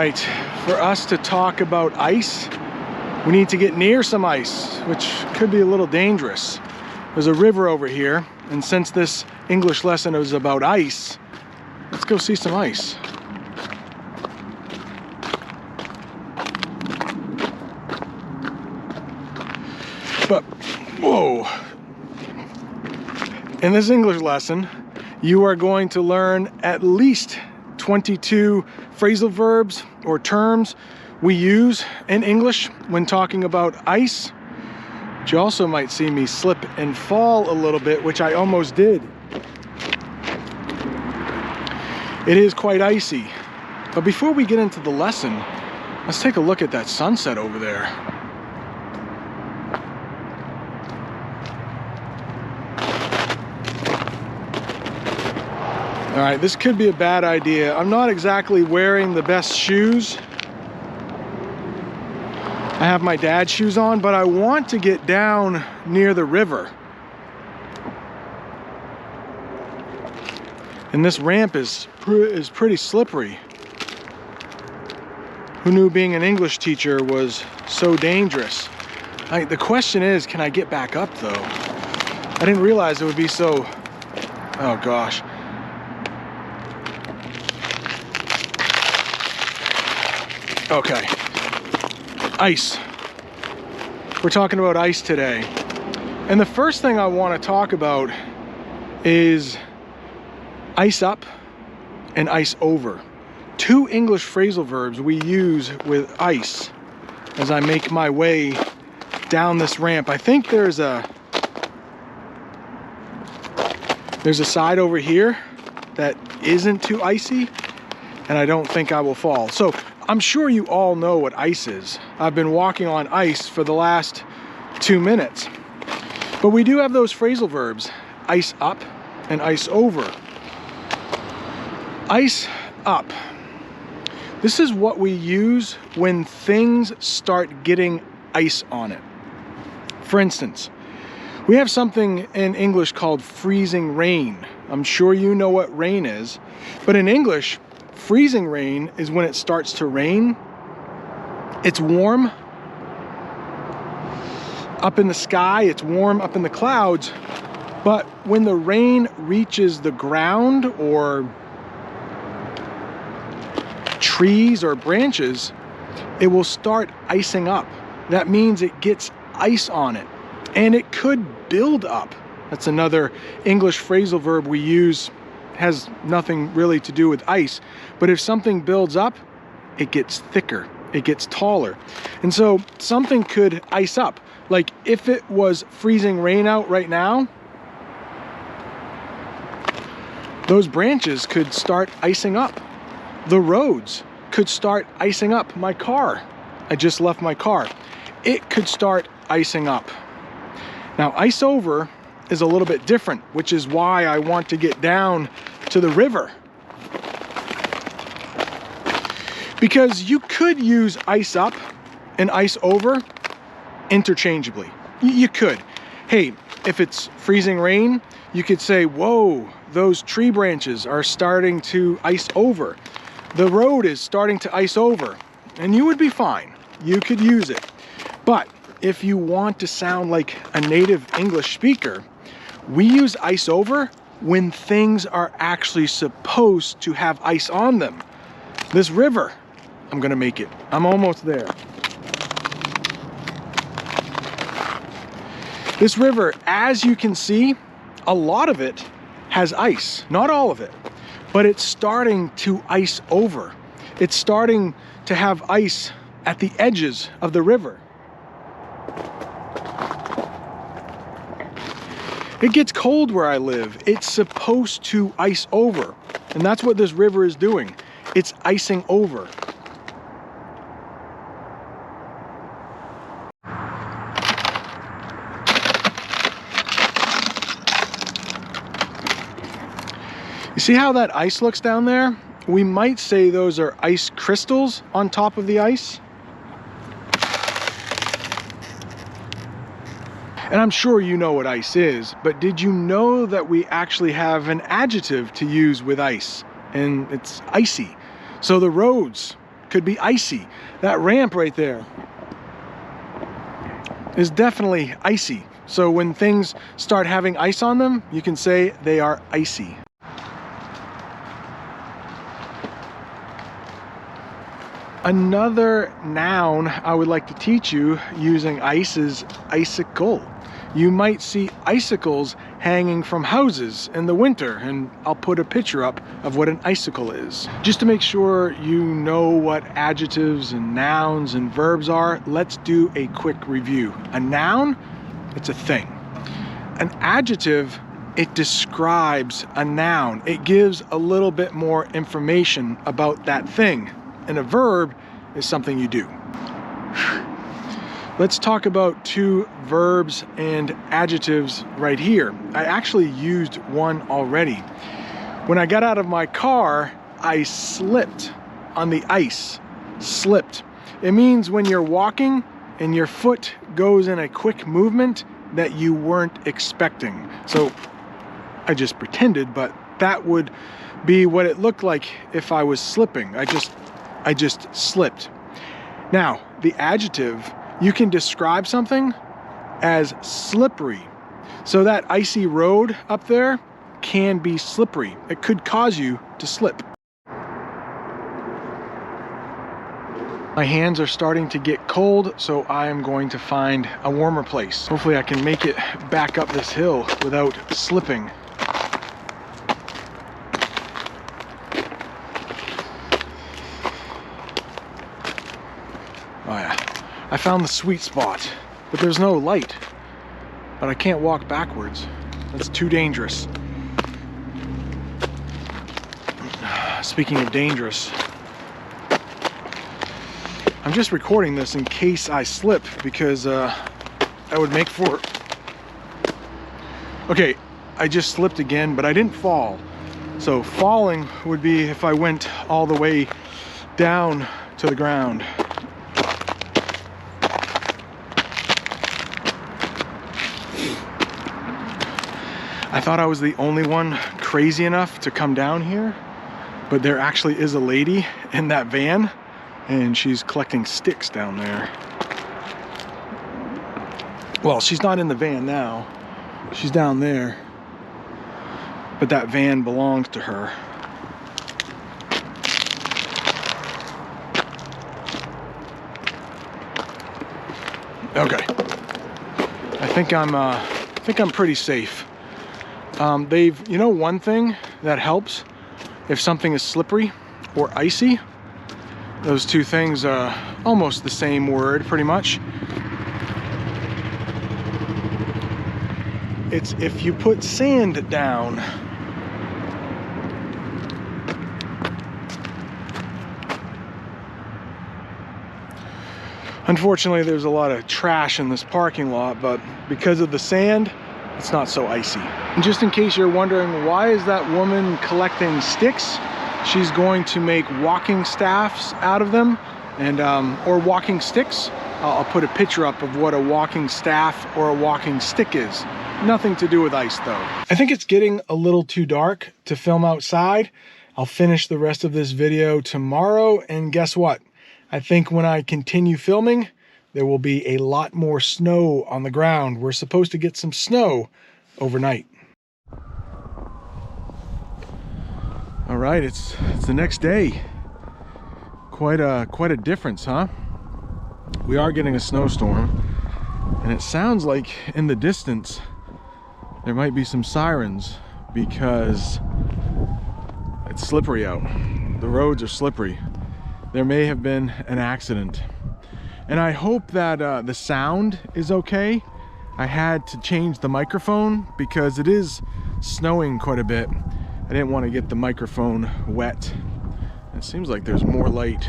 right, for us to talk about ice, we need to get near some ice, which could be a little dangerous. There's a river over here, and since this English lesson is about ice, let's go see some ice. But, whoa. In this English lesson, you are going to learn at least 22 phrasal verbs or terms we use in English when talking about ice. But you also might see me slip and fall a little bit, which I almost did. It is quite icy. But before we get into the lesson, let's take a look at that sunset over there. All right, this could be a bad idea. I'm not exactly wearing the best shoes. I have my dad's shoes on, but I want to get down near the river. And this ramp is pretty slippery. Who knew being an English teacher was so dangerous? The question is, can I get back up though? I didn't realize it would be so, oh gosh. Okay, ice. We're talking about ice today. And the first thing I want to talk about is ice up and ice over. Two English phrasal verbs we use with ice as I make my way down this ramp. I think there's a side over here that isn't too icy, and I don't think I will fall. So I'm sure you all know what ice is. I've been walking on ice for the last 2 minutes. But we do have those phrasal verbs, ice up and ice over. Ice up. This is what we use when things start getting ice on it. For instance, we have something in English called freezing rain. I'm sure you know what rain is, but in English, freezing rain is when it starts to rain. It's warm up in the sky, it's warm up in the clouds, but when the rain reaches the ground or trees or branches, it will start icing up. That means it gets ice on it, and it could build up. That's another English phrasal verb we use. Has nothing really to do with ice, but if something builds up, it gets thicker, it gets taller. And so something could ice up. Like if it was freezing rain out right now, those branches could start icing up. The roads could start icing up. My car, I just left my car. It could start icing up. Now, ice over is a little bit different, which is why I want to get down to the river. Because you could use ice up and ice over interchangeably. You could. Hey, if it's freezing rain, you could say, whoa, those tree branches are starting to ice over. The road is starting to ice over. And you would be fine. You could use it. But if you want to sound like a native English speaker, we use ice over when things are actually supposed to have ice on them. This river, I'm gonna make it. I'm almost there. This river, as you can see, a lot of it has ice. Not all of it, but it's starting to ice over. It's starting to have ice at the edges of the river. It gets cold where I live. It's supposed to ice over. And that's what this river is doing. It's icing over. You see how that ice looks down there? We might say those are ice crystals on top of the ice. And I'm sure you know what ice is, but did you know that we actually have an adjective to use with ice? And it's icy. So the roads could be icy. That ramp right there is definitely icy. So when things start having ice on them, you can say they are icy. Another noun I would like to teach you using ice is icicle. You might see icicles hanging from houses in the winter, and I'll put a picture up of what an icicle is. Just to make sure you know what adjectives and nouns and verbs are, let's do a quick review. A noun, it's a thing. An adjective, it describes a noun. It gives a little bit more information about that thing. And a verb is something you do. Let's talk about two verbs and adjectives right here. I actually used one already. When I got out of my car, I slipped on the ice. Slipped. It means when you're walking and your foot goes in a quick movement that you weren't expecting. So I just pretended, but that would be what it looked like if I was slipping. I just slipped. Now, the adjective, you can describe something as slippery. So that icy road up there can be slippery. It could cause you to slip. My hands are starting to get cold, so I am going to find a warmer place. Hopefully I can make it back up this hill without slipping. Oh yeah, I found the sweet spot, but there's no light. But I can't walk backwards. That's too dangerous. Speaking of dangerous, I'm just recording this in case I slip, because that would make for... Okay, I just slipped again, but I didn't fall. So falling would be if I went all the way down to the ground. I thought I was the only one crazy enough to come down here, but there actually is a lady in that van, and she's collecting sticks down there. Well, she's not in the van now. She's down there, but that van belongs to her. Okay, I think I'm pretty safe. You know, one thing that helps if something is slippery or icy, those two things are almost the same word pretty much. It's if you put sand down. Unfortunately, there's a lot of trash in this parking lot, but because of the sand, it's not so icy. And just in case you're wondering, why is that woman collecting sticks? She's going to make walking staffs out of them, and or walking sticks. I'll put a picture up of what a walking staff or a walking stick is. Nothing to do with ice though. I think it's getting a little too dark to film outside. I'll finish the rest of this video tomorrow, and guess what? I think when I continue filming, there will be a lot more snow on the ground. We're supposed to get some snow overnight. All right, it's the next day. Quite a difference, huh? We are getting a snowstorm, and it sounds like in the distance there might be some sirens because it's slippery out. The roads are slippery. There may have been an accident. And I hope that the sound is okay. I had to change the microphone because it is snowing quite a bit. I didn't want to get the microphone wet. It seems like there's more light.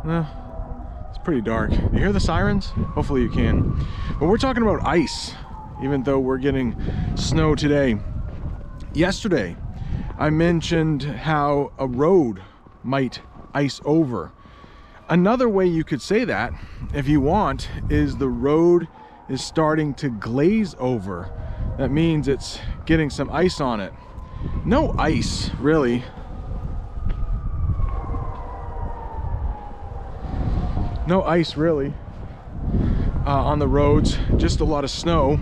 It's pretty dark. You hear the sirens? Hopefully you can. But we're talking about ice, even though we're getting snow today. Yesterday, I mentioned how a road might ice over. Another way you could say that, if you want, is the road is starting to glaze over. That means it's getting some ice on it. No ice, really. No ice really on the roads, just a lot of snow.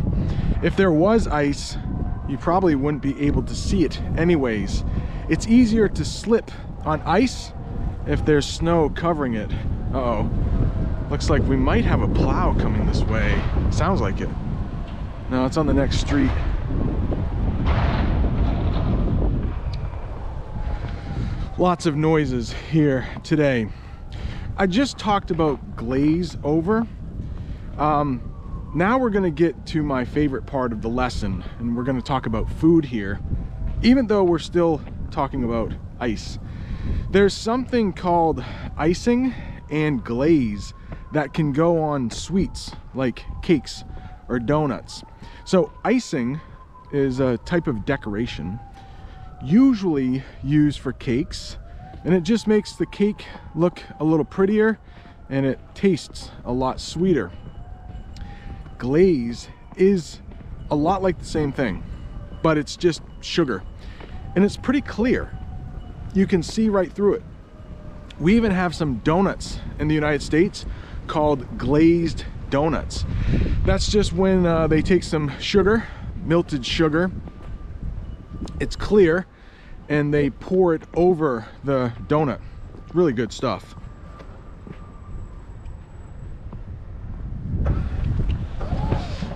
If there was ice, you probably wouldn't be able to see it anyways. It's easier to slip on ice if there's snow covering it. Uh-oh. Looks like we might have a plow coming this way. Sounds like it. No, it's on the next street. Lots of noises here today. I just talked about glaze over. Now we're gonna get to my favorite part of the lesson, and we're gonna talk about food here, even though we're still talking about ice. There's something called icing and glaze that can go on sweets like cakes or donuts. So icing is a type of decoration usually used for cakes, and it just makes the cake look a little prettier and it tastes a lot sweeter. Glaze is a lot like the same thing, but it's just sugar, and it's pretty clear. You can see right through it. We even have some donuts in the United States called glazed donuts. That's just when they take some sugar, melted sugar, it's clear, and they pour it over the donut. Really good stuff.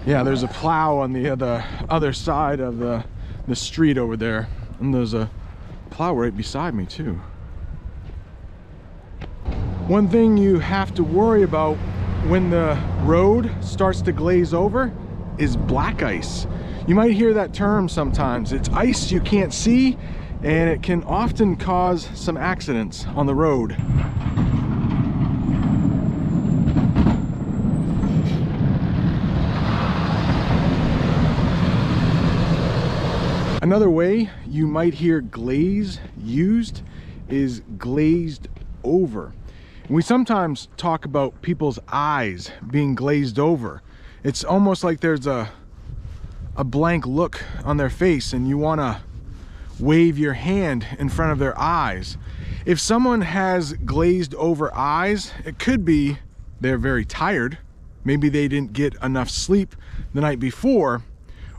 Yeah, there's a plow on the other side of the street over there, and there's a plow right beside me too. One thing you have to worry about when the road starts to glaze over is black ice. You might hear that term sometimes. It's ice you can't see, and it can often cause some accidents on the road. Another way you might hear glaze used is glazed over. We sometimes talk about people's eyes being glazed over. It's almost like there's a blank look on their face and you want to wave your hand in front of their eyes. If someone has glazed over eyes, it could be they're very tired. Maybe they didn't get enough sleep the night before,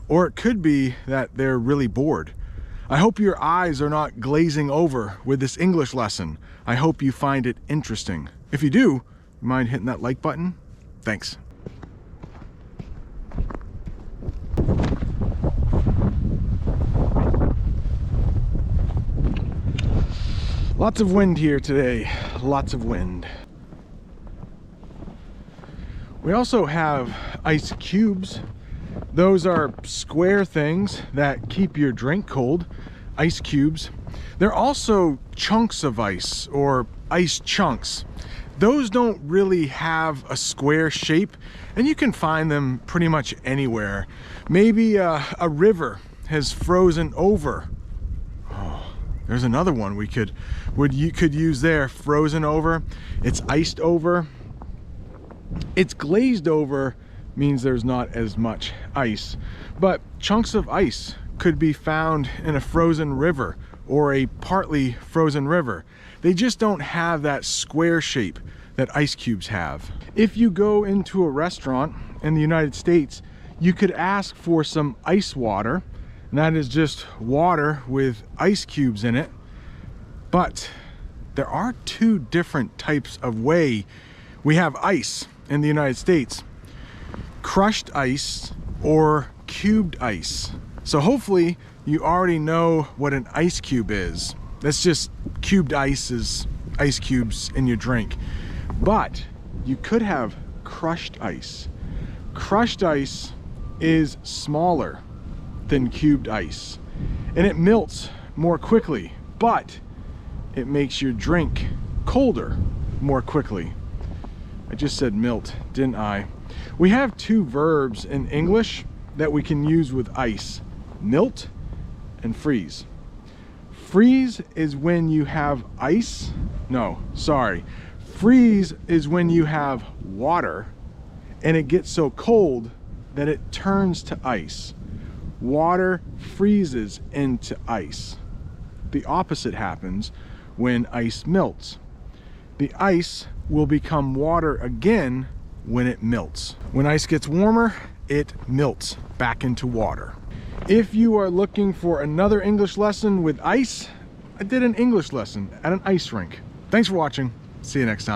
or it could be that they're really bored. I hope your eyes are not glazing over with this English lesson. I hope you find it interesting. If you do, mind hitting that like button? Thanks. Lots of wind here today, lots of wind. We also have ice cubes. Those are square things that keep your drink cold, ice cubes. They're also chunks of ice, or ice chunks. Those don't really have a square shape, and you can find them pretty much anywhere. Maybe a river has frozen over. Oh, there's another one you could use there, frozen over. It's iced over. It's glazed over means there's not as much ice, but chunks of ice could be found in a frozen river or a partly frozen river. They just don't have that square shape that ice cubes have. If you go into a restaurant in the United States, you could ask for some ice water, and that is just water with ice cubes in it. But there are two different types of way we have ice in the United States: crushed ice or cubed ice. So hopefully you already know what an ice cube is. That's just cubed ice is ice cubes in your drink. But you could have crushed ice. Crushed ice is smaller than cubed ice, and it melts more quickly, but it makes your drink colder more quickly. I just said melt, didn't I? We have two verbs in English that we can use with ice: melt and freeze. Freeze is when you have ice. No, sorry. Freeze is when you have water and it gets so cold that it turns to ice. Water freezes into ice. The opposite happens when ice melts. The ice will become water again when it melts. When ice gets warmer, it melts back into water. If you are looking for another English lesson with ice, I did an English lesson at an ice rink. Thanks for watching. See you next time.